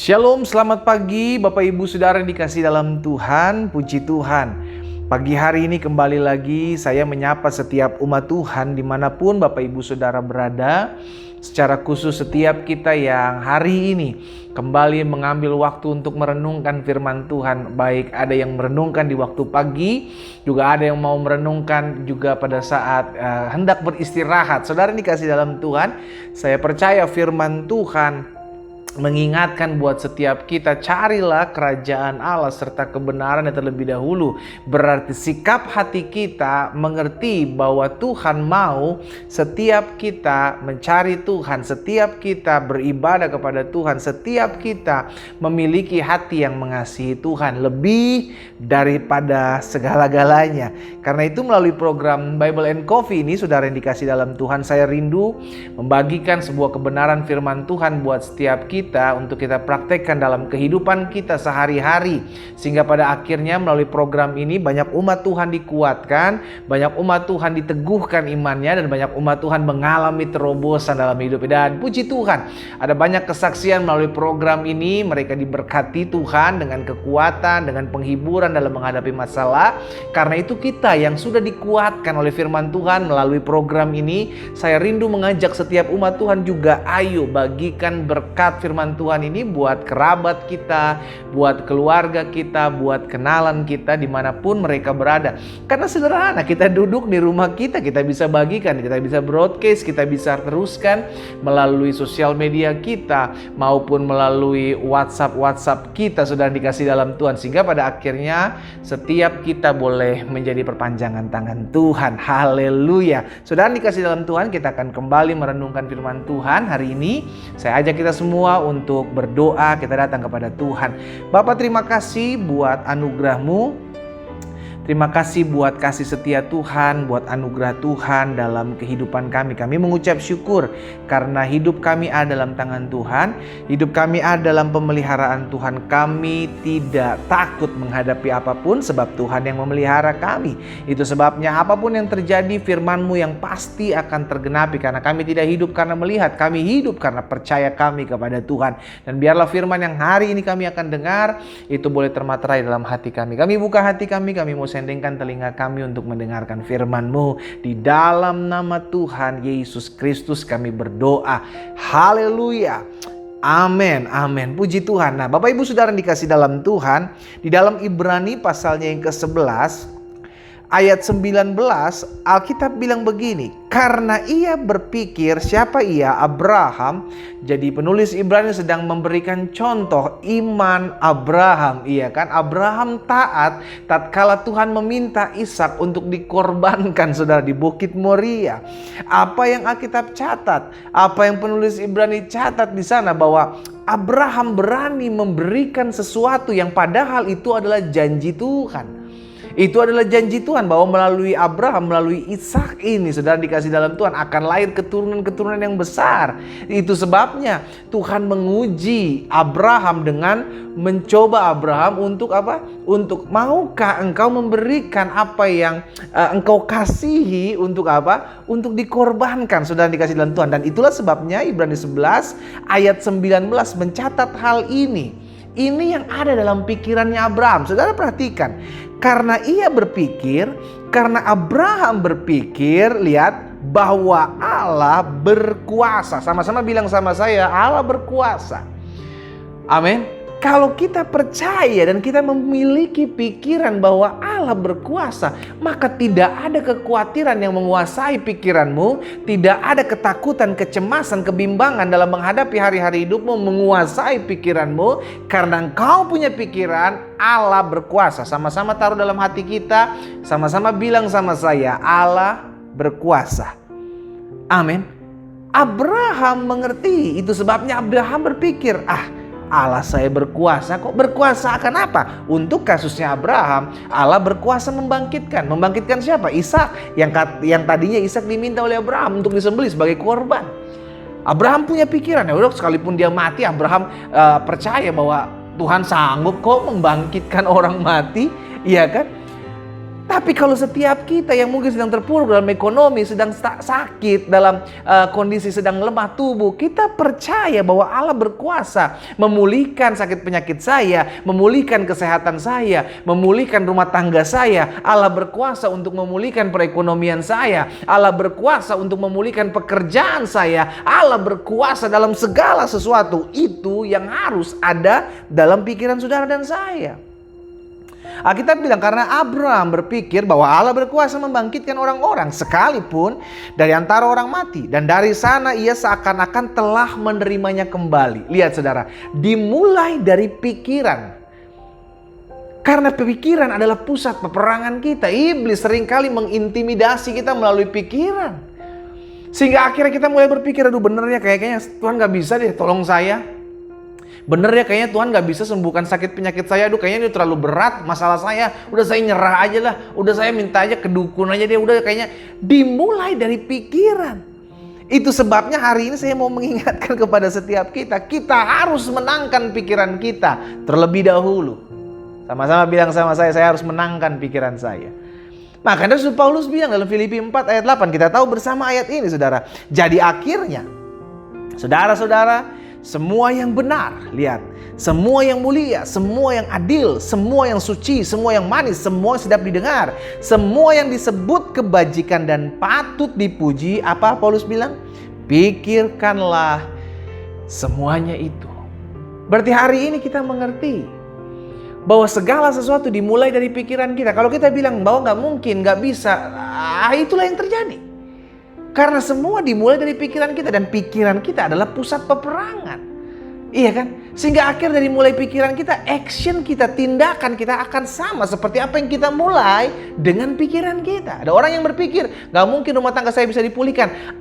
Shalom, selamat pagi Bapak Ibu Saudara yang dikasihi dalam Tuhan, puji Tuhan. Pagi hari ini kembali lagi saya menyapa setiap umat Tuhan dimanapun Bapak Ibu Saudara berada. Secara khusus setiap kita yang hari ini kembali mengambil waktu untuk merenungkan firman Tuhan. Baik ada yang merenungkan di waktu pagi, juga ada yang mau merenungkan juga pada saat hendak beristirahat. Saudara yang dikasihi dalam Tuhan, saya percaya firman Tuhan mengingatkan buat setiap kita, carilah kerajaan Allah serta kebenaran yang terlebih dahulu. Berarti sikap hati kita mengerti bahwa Tuhan mau setiap kita mencari Tuhan, setiap kita beribadah kepada Tuhan, setiap kita memiliki hati yang mengasihi Tuhan lebih daripada segala-galanya. Karena itu melalui program Bible and Coffee ini, saudara yang dikasihi dalam Tuhan, saya rindu membagikan sebuah kebenaran firman Tuhan buat setiap kita untuk kita praktekkan dalam kehidupan kita sehari-hari, sehingga pada akhirnya melalui program ini banyak umat Tuhan dikuatkan, banyak umat Tuhan diteguhkan imannya, dan banyak umat Tuhan mengalami terobosan dalam hidup. Dan puji Tuhan, ada banyak kesaksian melalui program ini. Mereka diberkati Tuhan dengan kekuatan, dengan penghiburan dalam menghadapi masalah. Karena itu kita yang sudah dikuatkan oleh firman Tuhan melalui program ini, saya rindu mengajak setiap umat Tuhan juga, ayo bagikan berkat firman Tuhan ini buat kerabat kita, buat keluarga kita, buat kenalan kita dimanapun mereka berada. Karena sederhana, kita duduk di rumah kita bisa bagikan, kita bisa broadcast, kita bisa teruskan melalui sosial media kita maupun melalui WhatsApp kita, saudara dikasih dalam Tuhan, sehingga pada akhirnya setiap kita boleh menjadi perpanjangan tangan Tuhan. Haleluya. Saudara dikasih dalam Tuhan, kita akan kembali merenungkan firman Tuhan hari ini. Saya ajak kita semua untuk berdoa, kita datang kepada Tuhan. Bapa, terima kasih buat anugerah-Mu. Terima kasih buat kasih setia Tuhan, buat anugerah Tuhan dalam kehidupan kami. Kami mengucap syukur karena hidup kami ada dalam tangan Tuhan. Hidup kami ada dalam pemeliharaan Tuhan. Kami tidak takut menghadapi apapun sebab Tuhan yang memelihara kami. Itu sebabnya apapun yang terjadi, firman-Mu yang pasti akan tergenapi. Karena kami tidak hidup karena melihat, kami hidup karena percaya kami kepada Tuhan. Dan biarlah firman yang hari ini kami akan dengar, itu boleh termaterai dalam hati kami. Kami buka hati kami mau sendingkan telinga kami untuk mendengarkan firman-Mu. Di dalam nama Tuhan Yesus Kristus kami berdoa. Haleluya. Amin, amin. Puji Tuhan. Nah, Bapak Ibu Saudara yang dikasih dalam Tuhan, di dalam Ibrani pasalnya yang ke-11 ayat 19, Alkitab bilang begini, karena ia berpikir, siapa ia? Abraham. Jadi penulis Ibrani sedang memberikan contoh iman Abraham, iya kan? Abraham taat tatkala Tuhan meminta Ishak untuk dikorbankan, saudara, di Bukit Moria. Apa yang Alkitab catat? Apa yang penulis Ibrani catat di sana? Bahwa Abraham berani memberikan sesuatu yang padahal itu adalah janji Tuhan. Itu adalah janji Tuhan bahwa melalui Abraham, melalui Ishak ini, saudara dikasih dalam Tuhan, akan lahir keturunan-keturunan yang besar. Itu sebabnya Tuhan menguji Abraham dengan mencoba Abraham untuk apa? Untuk maukah engkau memberikan apa yang engkau kasihi untuk apa? Untuk dikorbankan, saudara dikasih dalam Tuhan. Dan itulah sebabnya Ibrani 11 ayat 19 mencatat hal ini. Ini yang ada dalam pikirannya Abraham. Saudara perhatikan. Karena ia berpikir, karena Abraham berpikir, lihat, bahwa Allah berkuasa. Sama-sama bilang sama saya, Allah berkuasa. Amin. Kalau kita percaya dan kita memiliki pikiran bahwa Allah berkuasa, maka tidak ada kekhawatiran yang menguasai pikiranmu, tidak ada ketakutan, kecemasan, kebimbangan dalam menghadapi hari-hari hidupmu menguasai pikiranmu, karena engkau punya pikiran Allah berkuasa. Sama-sama taruh dalam hati kita, sama-sama bilang sama saya, Allah berkuasa. Amin. Abraham mengerti, itu sebabnya Abraham berpikir, Allah saya berkuasa. Kok berkuasa akan apa? Untuk kasusnya Abraham, Allah berkuasa membangkitkan. Membangkitkan siapa? Ishak. Yang tadinya Ishak diminta oleh Abraham untuk disembelih sebagai korban. Abraham punya pikiran, ya udah, sekalipun dia mati, Abraham percaya bahwa Tuhan sanggup kok membangkitkan orang mati, iya kan? Tapi kalau setiap kita yang mungkin sedang terpuruk dalam ekonomi, sedang sakit, dalam kondisi sedang lemah tubuh, kita percaya bahwa Allah berkuasa memulihkan sakit penyakit saya, memulihkan kesehatan saya, memulihkan rumah tangga saya. Allah berkuasa untuk memulihkan perekonomian saya. Allah berkuasa untuk memulihkan pekerjaan saya. Allah berkuasa dalam segala sesuatu. Itu yang harus ada dalam pikiran saudara dan saya. Alkitab bilang karena Abraham berpikir bahwa Allah berkuasa membangkitkan orang-orang sekalipun dari antara orang mati. Dan dari sana ia seakan-akan telah menerimanya kembali. Lihat saudara, dimulai dari pikiran. Karena pikiran adalah pusat peperangan kita. Iblis seringkali mengintimidasi kita melalui pikiran. Sehingga akhirnya kita mulai berpikir, aduh bener ya kayaknya Tuhan gak bisa deh tolong saya. Bener ya kayaknya Tuhan gak bisa sembuhkan sakit penyakit saya. Aduh kayaknya ini terlalu berat masalah saya. Udah saya nyerah aja lah. Udah saya minta aja ke dukun aja deh. Udah kayaknya dimulai dari pikiran. Itu sebabnya hari ini saya mau mengingatkan kepada setiap kita. Kita harus menangkan pikiran kita terlebih dahulu. Sama-sama bilang sama saya harus menangkan pikiran saya. Makanya Rasul Paulus bilang dalam Filipi 4 ayat 8. Kita tahu bersama ayat ini saudara. Jadi akhirnya saudara-saudara, semua yang benar, lihat, semua yang mulia, semua yang adil, semua yang suci, semua yang manis, semua sedap didengar, semua yang disebut kebajikan dan patut dipuji, apa Paulus bilang? Pikirkanlah semuanya itu. Berarti hari ini kita mengerti bahwa segala sesuatu dimulai dari pikiran kita. Kalau kita bilang bahwa nggak mungkin, nggak bisa, itulah yang terjadi. Karena semua dimulai dari pikiran kita. Dan pikiran kita adalah pusat peperangan. Iya kan? Sehingga akhir dari mulai pikiran kita, action kita, tindakan kita akan sama seperti apa yang kita mulai dengan pikiran kita. Ada orang yang berpikir, gak mungkin rumah tangga saya bisa dipulihkan.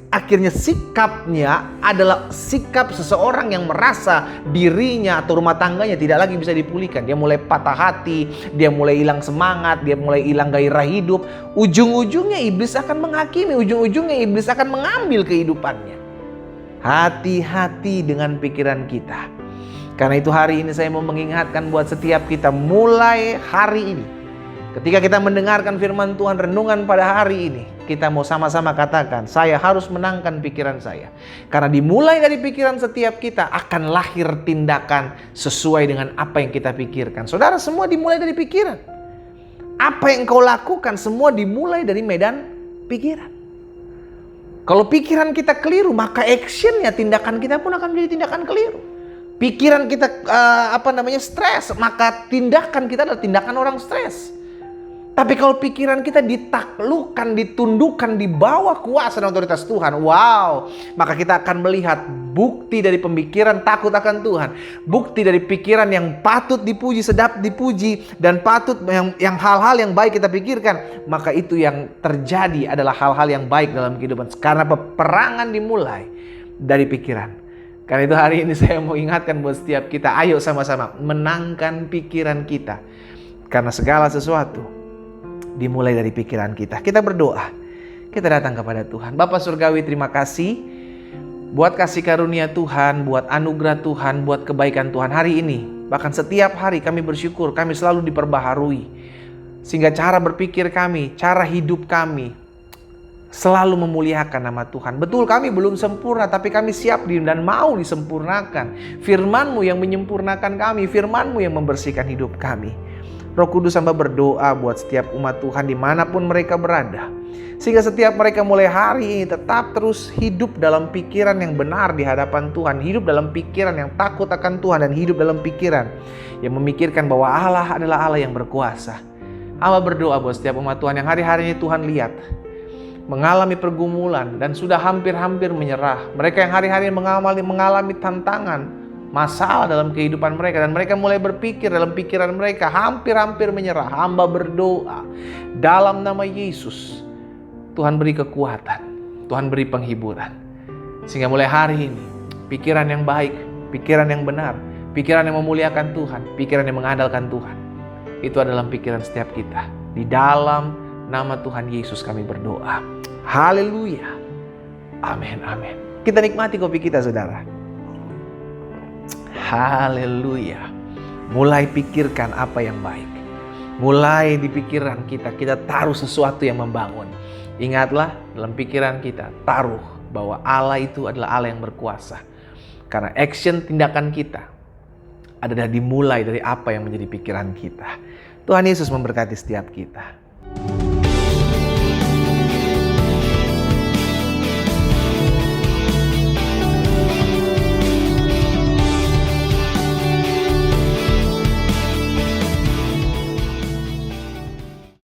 Akhirnya sikapnya adalah sikap seseorang yang merasa dirinya atau rumah tangganya tidak lagi bisa dipulihkan. Dia mulai patah hati, dia mulai hilang semangat, dia mulai hilang gairah hidup. Ujung-ujungnya iblis akan menghakimi, ujung-ujungnya iblis akan mengambil kehidupannya. Hati-hati dengan pikiran kita. Karena itu hari ini saya mau mengingatkan buat setiap kita mulai hari ini. Ketika kita mendengarkan firman Tuhan, renungan pada hari ini, kita mau sama-sama katakan, saya harus menangkan pikiran saya. Karena dimulai dari pikiran setiap kita akan lahir tindakan sesuai dengan apa yang kita pikirkan. Saudara, semua dimulai dari pikiran. Apa yang kau lakukan semua dimulai dari medan pikiran. Kalau pikiran kita keliru, maka actionnya, tindakan kita pun akan menjadi tindakan keliru. Pikiran kita stres, maka tindakan kita adalah tindakan orang stres. Tapi kalau pikiran kita ditaklukkan, ditundukkan di bawah kuasa dan otoritas Tuhan, wow, maka kita akan melihat bukti dari pemikiran takut akan Tuhan, bukti dari pikiran yang patut dipuji, sedap dipuji, dan patut yang hal-hal yang baik kita pikirkan, maka itu yang terjadi adalah hal-hal yang baik dalam kehidupan. Karena peperangan dimulai dari pikiran. Karena itu hari ini saya mau ingatkan buat setiap kita, ayo sama-sama menangkan pikiran kita. Karena segala sesuatu dimulai dari pikiran kita. Kita berdoa. Kita datang kepada Tuhan. Bapa Surgawi, terima kasih buat kasih karunia Tuhan, buat anugerah Tuhan, buat kebaikan Tuhan hari ini. Bahkan setiap hari kami bersyukur, kami selalu diperbaharui. Sehingga cara berpikir kami, cara hidup kami selalu memuliakan nama Tuhan. Betul kami belum sempurna, tapi kami siap dan mau disempurnakan. Firman-Mu yang menyempurnakan kami, Firman-Mu yang membersihkan hidup kami. Roh Kudus, hamba berdoa buat setiap umat Tuhan dimanapun mereka berada. Sehingga setiap mereka mulai hari ini tetap terus hidup dalam pikiran yang benar di hadapan Tuhan. Hidup dalam pikiran yang takut akan Tuhan. Dan hidup dalam pikiran yang memikirkan bahwa Allah adalah Allah yang berkuasa. Hamba berdoa buat setiap umat Tuhan yang hari-hari ini Tuhan lihat mengalami pergumulan dan sudah hampir-hampir menyerah. Mereka yang hari-hari mengalami tantangan, masalah dalam kehidupan mereka, dan mereka mulai berpikir dalam pikiran mereka hampir-hampir menyerah. Hamba berdoa dalam nama Yesus, Tuhan beri kekuatan, Tuhan beri penghiburan, sehingga mulai hari ini pikiran yang baik, pikiran yang benar, pikiran yang memuliakan Tuhan, pikiran yang mengandalkan Tuhan, itu adalah pikiran setiap kita. Di dalam nama Tuhan Yesus kami berdoa. Haleluya. Amin, amin. Kita nikmati kopi kita, saudara. Haleluya. Mulai pikirkan apa yang baik. Mulai di pikiran kita, kita taruh sesuatu yang membangun. Ingatlah dalam pikiran kita, taruh bahwa Allah itu adalah Allah yang berkuasa. Karena action tindakan kita adalah dimulai dari apa yang menjadi pikiran kita. Tuhan Yesus memberkati setiap kita.